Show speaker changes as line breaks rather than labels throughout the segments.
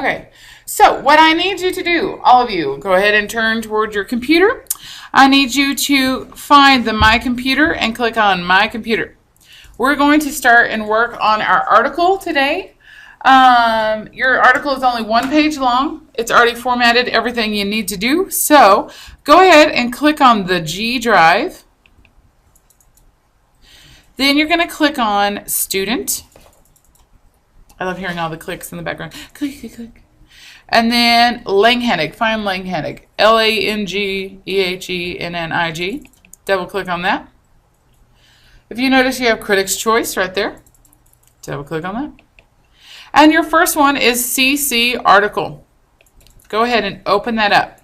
Okay, so what I need you to do, all of you, go ahead and turn toward your computer. I need you to find the My Computer and click on My Computer. We're going to start and work on our article today. Your article is only 1 page long. It's already formatted everything you need to do. So go ahead and click on the G drive. Then you're going to click on Student. I love hearing all the clicks in the background. Click, click, click. And then Langehennig. Find Langehennig. Langehennig. Double click on that. If you notice, you have Critic's Choice right there. Double click on that. And your first one is CC Article. Go ahead and open that up.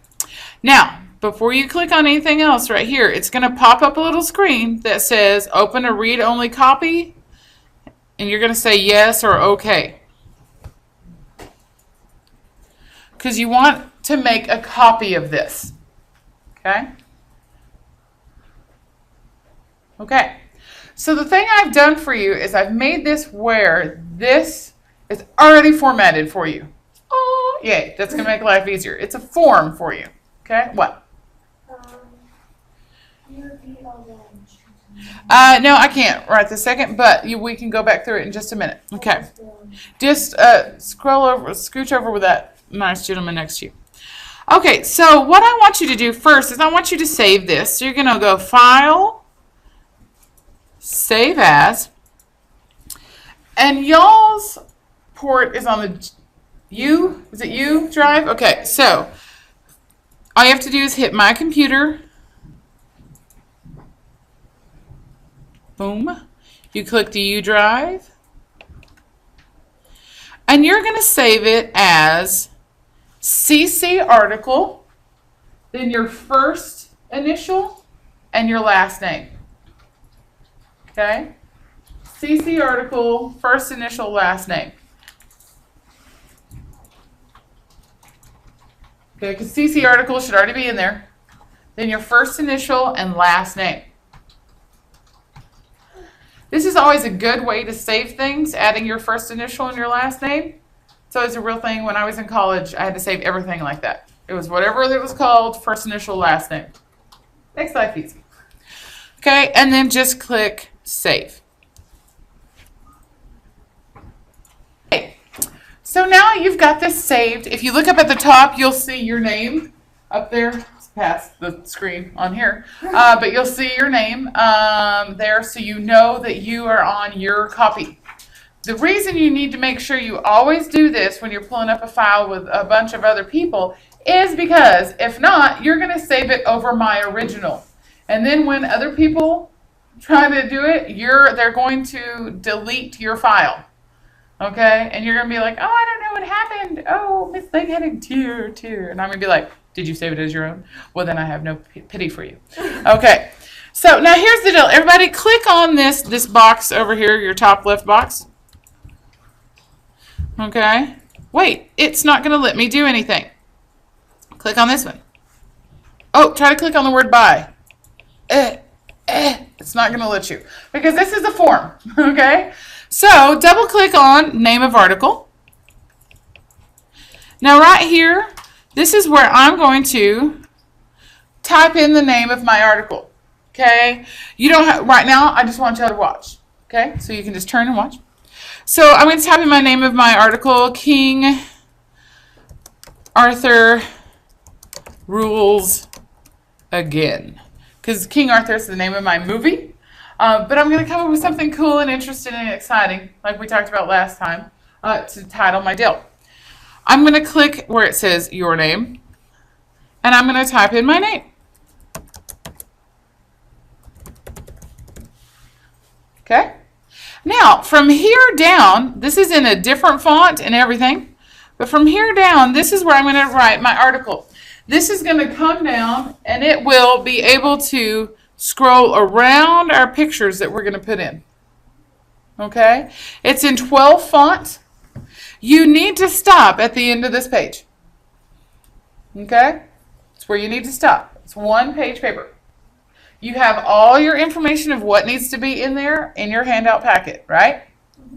Now, before you click on anything else right here, it's going to pop up a little screen that says Open a Read-Only Copy. And you're going to say yes or okay. Because you want to make a copy of this. Okay? Okay. So the thing I've done for you is I've made this where this is already formatted for you. Oh, yay. That's going to make life easier. It's a form for you. Okay? What? No, I can't right this second, but we can go back through it in just a minute. Okay. Just scooch over with that nice gentleman next to you. Okay, so what I want you to do first is I want you to save this. So you're going to go File, Save As, and y'all's port is on the is it U drive? Okay, so all you have to do is hit My Computer. Boom. You click the U drive. And you're going to save it as CC Article, then your first initial and your last name. Okay? CC Article, first initial, last name. Okay, because CC Article should already be in there. Then your first initial and last name. This is always a good way to save things, adding your first initial and your last name. So it's a real thing. When I was in college, I had to save everything like that. It was whatever it was called, first initial, last name. Makes life easy. Okay, and then just click Save. Okay, so now you've got this saved. If you look up at the top, you'll see your name up there. Past the screen on here, but you'll see your name there, so you know that you are on your copy. The reason you need to make sure you always do this when you're pulling up a file with a bunch of other people is because if not, you're going to save it over My Original, and then when other people try to do it, they're going to delete your file. Okay, and you're going to be like, oh, I don't know what happened. Oh, Miss Langehennig, tear. And I'm going to be like, did you save it as your own? Well, then I have no pity for you. Okay, so now here's the deal. Everybody click on this box over here, your top left box. Okay. Wait, it's not going to let me do anything. Click on this one. Oh, try to click on the word by. It's not going to let you because this is a form. Okay. So double click on Name of Article. Now right here, this is where I'm going to type in the name of my article. Okay. You don't have, right now, I just want y'all to watch. Okay. So you can just turn and watch. So I'm going to type in my name of my article, King Arthur Rules Again. Because King Arthur is the name of my movie. But I'm going to come up with something cool and interesting and exciting, like we talked about last time, to title my deal. I'm going to click where it says your name, and I'm going to type in my name. Okay? Now, from here down, this is in a different font and everything, but from here down, this is where I'm going to write my article. This is going to come down, and it will be able to scroll around our pictures that we're going to put in. Okay? It's in 12 font. You need to stop at the end of this page. Okay? It's where you need to stop. It's 1 page paper. You have all your information of what needs to be in there in your handout packet, right?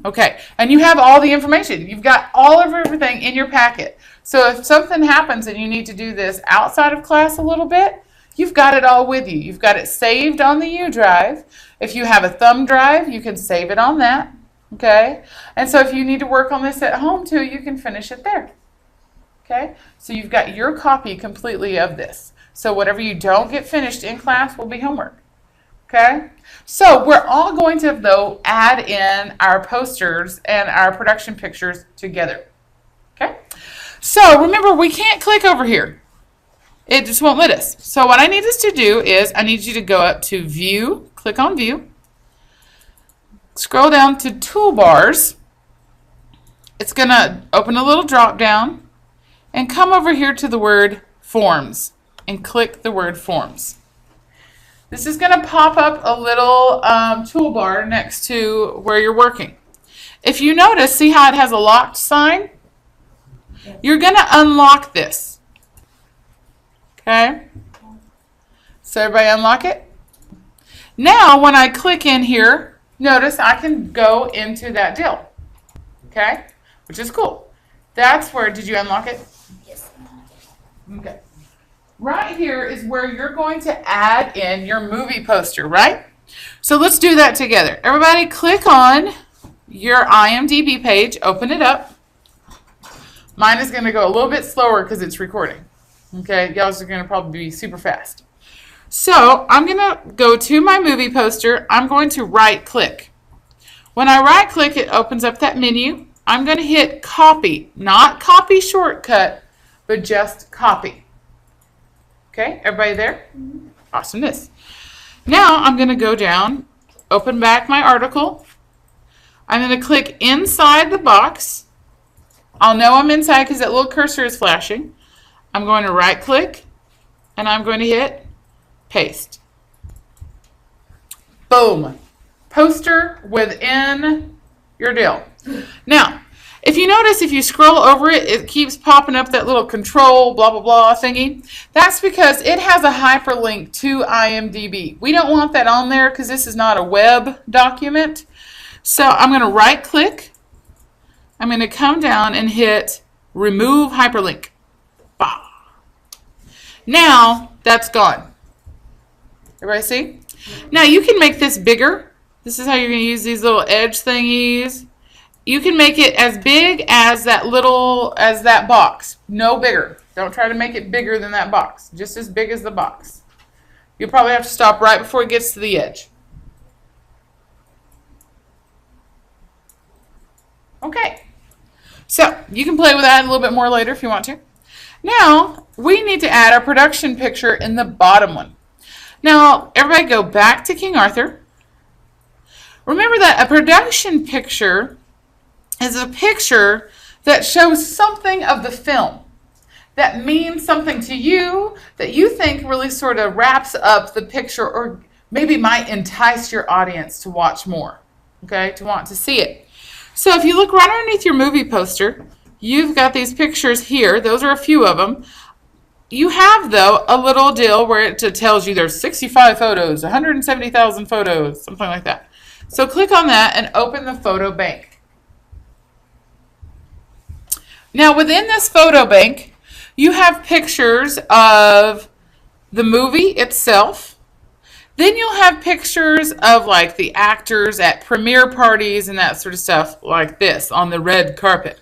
Okay, and you have all the information. You've got all of everything in your packet. So if something happens and you need to do this outside of class a little bit, you've got it all with you. You've got it saved on the U drive. If you have a thumb drive, you can save it on that. Okay, and so if you need to work on this at home too, you can finish it there. Okay, so you've got your copy completely of this. So whatever you don't get finished in class will be homework. Okay, so we're all going to, though, add in our posters and our production pictures together. Okay, so remember, we can't click over here. It just won't let us. So what I need us to do is I need you to go up to View, click on View, scroll down to Toolbars. It's going to open a little drop down and come over here to the word Forms and click the word Forms. This is going to pop up a little toolbar next to where you're working. If you notice, see how it has a locked sign? You're going to unlock this. Okay? So everybody unlock it. Now when I click in here, notice I can go into that deal. Okay? Which is cool. That's where, did you unlock it?
Yes.
Okay. Right here is where you're going to add in your movie poster, right? So let's do that together. Everybody click on your IMDb page, open it up. Mine is going to go a little bit slower because it's recording. Okay, y'all's are going to probably be super fast. So I'm going to go to my movie poster. I'm going to right click. When I right click, it opens up that menu. I'm going to hit copy, not copy shortcut, but just copy. Okay, everybody there? Awesomeness. Now I'm going to go down, open back my article. I'm going to click inside the box. I'll know I'm inside because that little cursor is flashing. I'm going to right click and I'm going to hit paste. Boom. Poster within your deal. Now, if you notice, if you scroll over it, it keeps popping up that little control blah, blah, blah thingy. That's because it has a hyperlink to IMDb. We don't want that on there because this is not a web document. So I'm going to right click. I'm going to come down and hit remove hyperlink. Bah. Now that's gone. Everybody see? Now you can make this bigger. This is how you're going to use these little edge thingies. You can make it as big as that box. No bigger. Don't try to make it bigger than that box. Just as big as the box. You'll probably have to stop right before it gets to the edge. Okay. So you can play with that a little bit more later if you want to. Now we need to add our production picture in the bottom one. Now everybody go back to King Arthur. Remember that a production picture is a picture that shows something of the film that means something to you that you think really sort of wraps up the picture or maybe might entice your audience to watch more, okay, to want to see it. So if you look right underneath your movie poster, you've got these pictures here. Those are a few of them. You have, though, a little deal where it tells you there's 65 photos, 170,000 photos, something like that. So click on that and open the photo bank. Now within this photo bank, you have pictures of the movie itself. Then you'll have pictures of like the actors at premiere parties and that sort of stuff like this on the red carpet.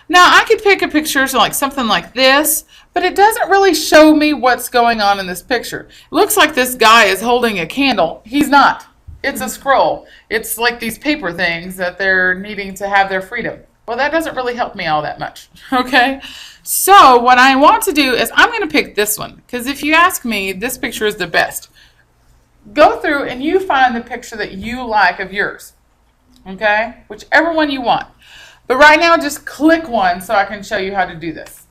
Now I could pick a picture like something like this, but it doesn't really show me what's going on in this picture. It looks like this guy is holding a candle. He's not. It's a scroll. It's like these paper things that they're needing to have their freedom. Well, that doesn't really help me all that much, okay? So what I want to do is I'm going to pick this one, because if you ask me, this picture is the best. Go through and you find the picture that you like of yours, okay? Whichever one you want. But right now, just click one so I can show you how to do this,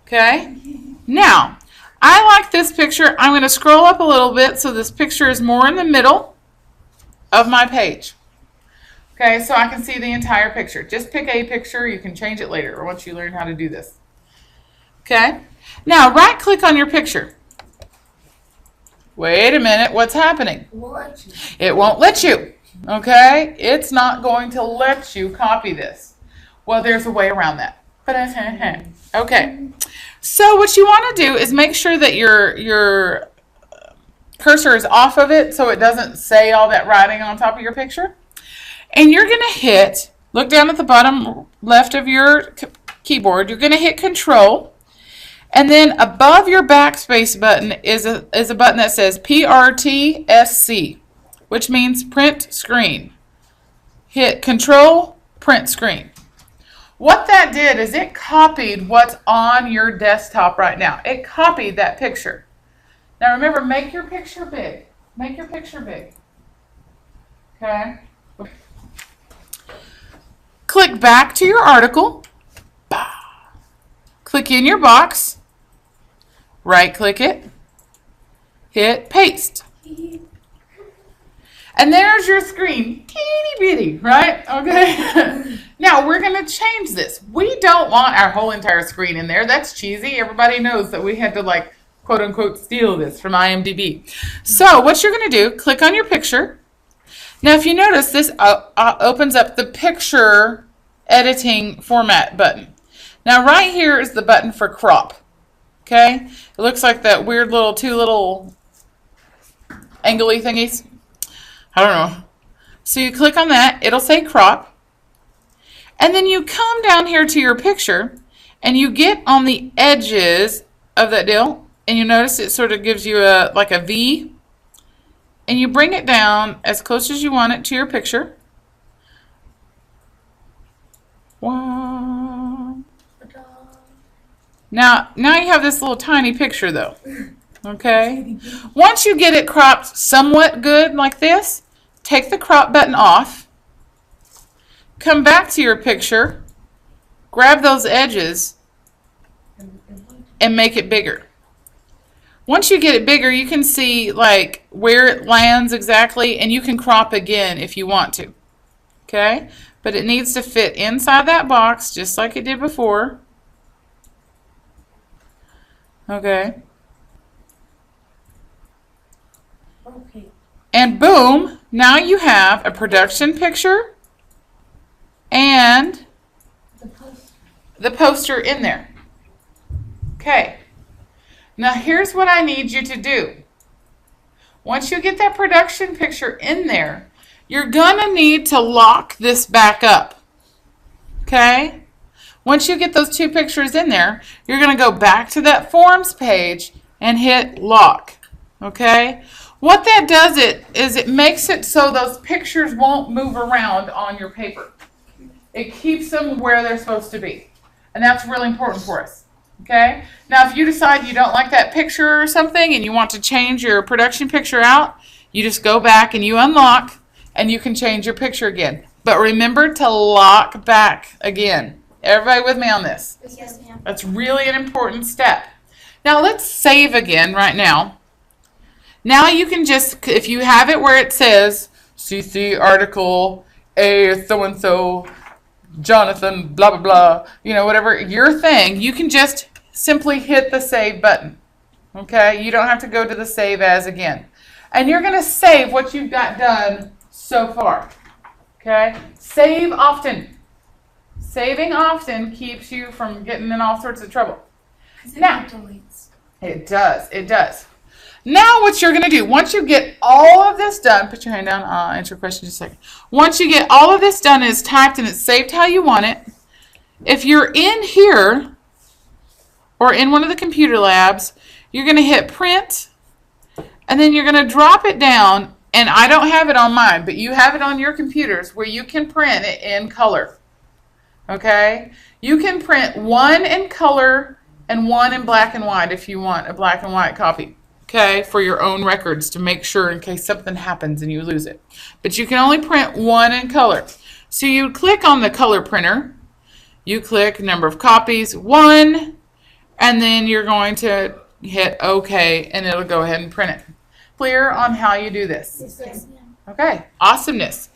okay? Now, I like this picture. I'm going to scroll up a little bit so this picture is more in the middle of my page. Okay, so I can see the entire picture. Just pick a picture. You can change it later or once you learn how to do this. Okay, now right click on your picture. Wait a minute, what's happening? It won't let you. Okay? It's not going to let you copy this. Well, there's a way around that. Okay. So what you want to do is make sure that your cursor is off of it so it doesn't say all that writing on top of your picture. And you're going to hit, look down at the bottom left of your keyboard, you're going to hit Control. And then above your backspace button is a button that says PRTSC, which means print screen. Hit Control, print screen. What that did is it copied what's on your desktop right now. It copied that picture. Now remember, make your picture big. Make your picture big. Okay? Click back to your article. Click in your box. Right click it. Hit paste. And there's your screen. Teeny bitty, right? Okay. Now we're going to change this. We don't want our whole entire screen in there. That's cheesy. Everybody knows that we had to, like, quote unquote steal this from IMDb. So what you're going to do, click on your picture. Now if you notice, this opens up the picture editing format button. Now right here is the button for crop. Okay? It looks like that weird little two little angly thingies. I don't know. So you click on that, it'll say crop. And then you come down here to your picture and you get on the edges of that deal and you notice it sort of gives you like a V, and you bring it down as close as you want it to your picture. Wow. Now you have this little tiny picture though. Okay? Once you get it cropped somewhat good like this, take the crop button off, come back to your picture, grab those edges, and make it bigger. Once you get it bigger, you can see like where it lands exactly, and you can crop again if you want to. Okay? But it needs to fit inside that box just like it did before. Okay.
Okay.
And boom, now you have a production picture and the poster in there. Okay. Now here's what I need you to do. Once you get that production picture in there, you're gonna need to lock this back up. Okay? Once you get those two pictures in there, you're gonna go back to that forms page and hit lock. Okay? What that does is it makes it so those pictures won't move around on your paper. It keeps them where they're supposed to be. And that's really important for us. Okay? Now if you decide you don't like that picture or something and you want to change your production picture out, you just go back and you unlock and you can change your picture again. But remember to lock back again. Everybody with me on this?
Yes, ma'am.
That's really an important step. Now let's save again right now. Now you can just, if you have it where it says CC article A so-and-so, Jonathan, blah, blah, blah, you know, whatever your thing, you can just simply hit the save button. Okay? You don't have to go to the save as again. And you're going to save what you've got done so far. Okay? Save often. Saving often keeps you from getting in all sorts of trouble. Now, it does. It does. Now what you're going to do, once you get all of this done, put your hand down, I'll answer your question in just a second. Once you get all of this done and it's typed and it's saved how you want it, if you're in here or in one of the computer labs, you're going to hit print and then you're going to drop it down, and I don't have it on mine, but you have it on your computers where you can print it in color. Okay? You can print one in color and one in black and white if you want a black and white copy. Okay, for your own records to make sure in case something happens and you lose it. But you can only print one in color. So you click on the color printer, you click number of copies, 1, and then you're going to hit OK and it'll go ahead and print it. Clear on how you do this?
Yes, ma'am.
Okay, awesomeness.